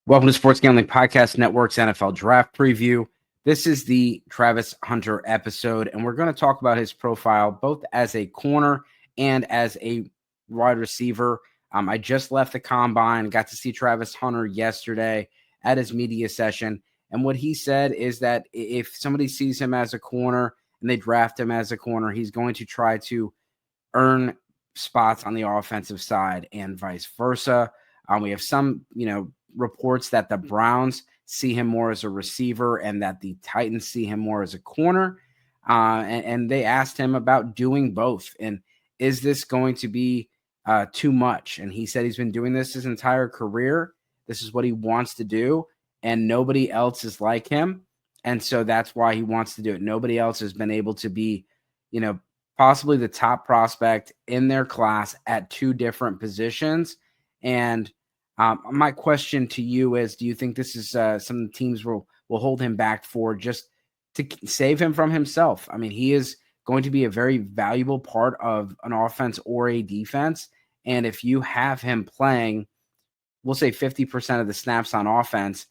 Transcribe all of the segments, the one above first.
Welcome to Sports Gambling Podcast Network's NFL Draft Preview. This is the Travis Hunter episode, and we're going to talk about his profile both as a corner and as a wide receiver. I just left the combine, got to see Travis Hunter yesterday at his media session, and what he said is that if somebody sees him as a corner and they draft him as a corner, he's going to try to earn spots on the offensive side and vice versa. We have some, reports that the Browns see him more as a receiver and that the Titans see him more as a corner. And they asked him about doing both. And is this going to be too much? And he said he's been doing this his entire career. This is what he wants to do. And nobody else is like him. And so that's why he wants to do it. Nobody else has been able to be, possibly the top prospect in their class at two different positions. And my question to you is, do you think this is some teams will hold him back for just to save him from himself? I mean, he is going to be a very valuable part of an offense or a defense. And if you have him playing, we'll say 50% of the snaps on offense,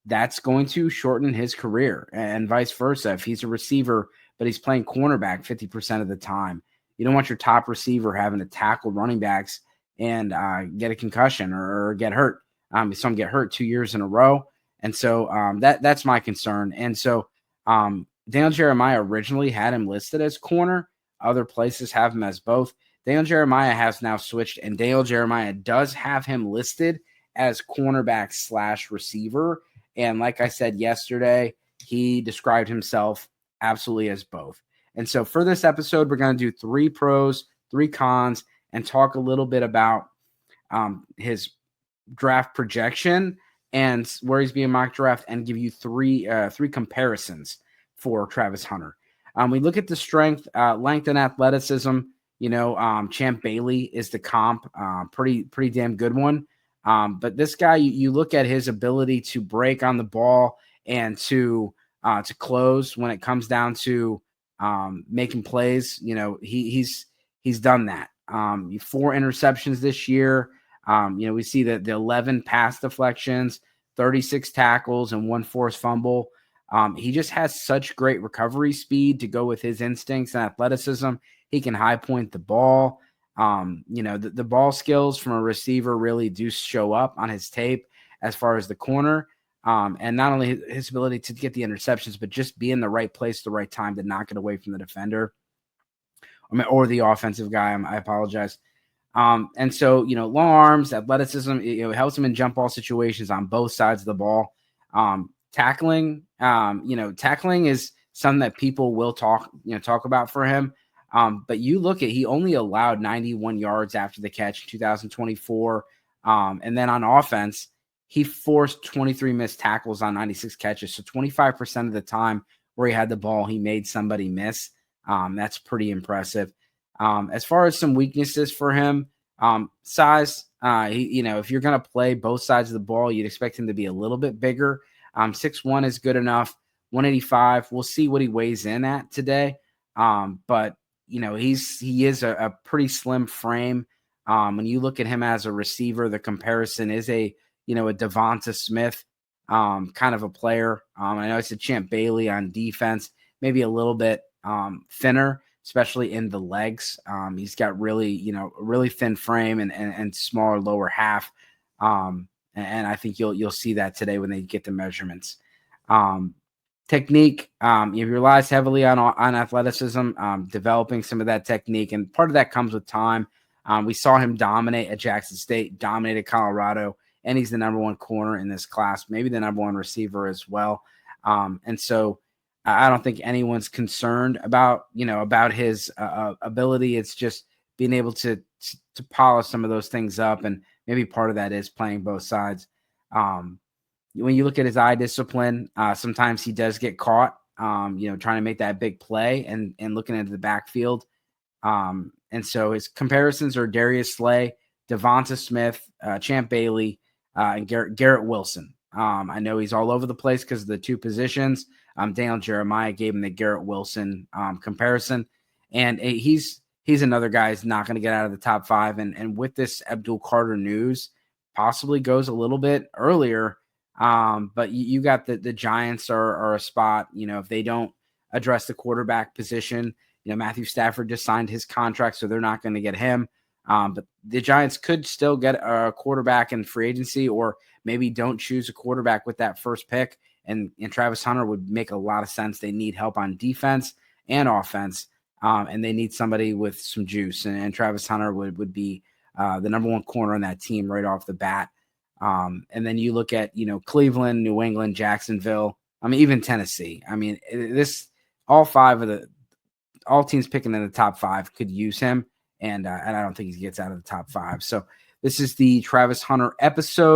that's going to shorten his career and vice versa. If he's a receiver, but he's playing cornerback 50% of the time, you don't want your top receiver having to tackle running backs and get a concussion or get hurt. Some get hurt 2 years in a row. And so that's my concern. And so Daniel Jeremiah originally had him listed as corner. Other places have him as both. Daniel Jeremiah has now switched, and Daniel Jeremiah does have him listed as cornerback / receiver. And like I said yesterday, he described himself absolutely as both. And so for this episode, we're going to do 3 pros, 3 cons, and talk a little bit about his draft projection and where he's being mock draft, and give you three comparisons for Travis Hunter. We look at the strength, length, and athleticism. Champ Bailey is the comp, pretty damn good one. But this guy, you look at his ability to break on the ball and to close when it comes down to making plays. He's done that. 4 interceptions this year. We see that the 11 pass deflections, 36 tackles, and 1 forced fumble. He just has such great recovery speed to go with his instincts and athleticism. He can high point the ball. The ball skills from a receiver really do show up on his tape as far as the corner. And not only his ability to get the interceptions, but just be in the right place at the right time to knock it away from the defender. Or the offensive guy. I apologize. And so, long arms, athleticism, it helps him in jump ball situations on both sides of the ball. Tackling is something that people will talk about for him. But you look at, he only allowed 91 yards after the catch in 2024. And then on offense, he forced 23 missed tackles on 96 catches. So 25% of the time where he had the ball, he made somebody miss. That's pretty impressive. As far as some weaknesses for him, size, if you're going to play both sides of the ball, you'd expect him to be a little bit bigger. 6'1" is good enough. 185. We'll see what he weighs in at today. But he is a pretty slim frame. When you look at him as a receiver, the comparison is a Devonta Smith kind of a player. I know it's a Champ Bailey on defense, maybe a little bit thinner, especially in the legs. He's got really thin frame and smaller lower half. And I think you'll see that today when they get the measurements. Technique, he relies heavily on athleticism, developing some of that technique, and part of that comes with time. We saw him dominate at Jackson State, dominated Colorado, and he's the number 1 corner in this class, maybe the number 1 receiver as well. And so I don't think anyone's concerned about his ability. It's just being able to polish some of those things up, and maybe part of that is playing both sides. When you look at his eye discipline, sometimes he does get caught, trying to make that big play and looking into the backfield. And so his comparisons are Darius Slay, Devonta Smith, Champ Bailey, and Garrett Wilson. I know he's all over the place because of the 2 positions. Daniel Jeremiah gave him the Garrett Wilson comparison. And he's another guy who's not going to get out of the top 5. And with this Abdul Carter news, possibly goes a little bit earlier. But you got the Giants are a spot, if they don't address the quarterback position, Matthew Stafford just signed his contract, so they're not going to get him. But the Giants could still get a quarterback in free agency, or maybe don't choose a quarterback with that first pick. And Travis Hunter would make a lot of sense. They need help on defense and offense, and they need somebody with some juice. And Travis Hunter would be the number one corner on that team right off the bat. And then you look at, Cleveland, New England, Jacksonville, even Tennessee. All teams picking in the top 5 could use him. And I don't think he gets out of the top 5. So this is the Travis Hunter episode.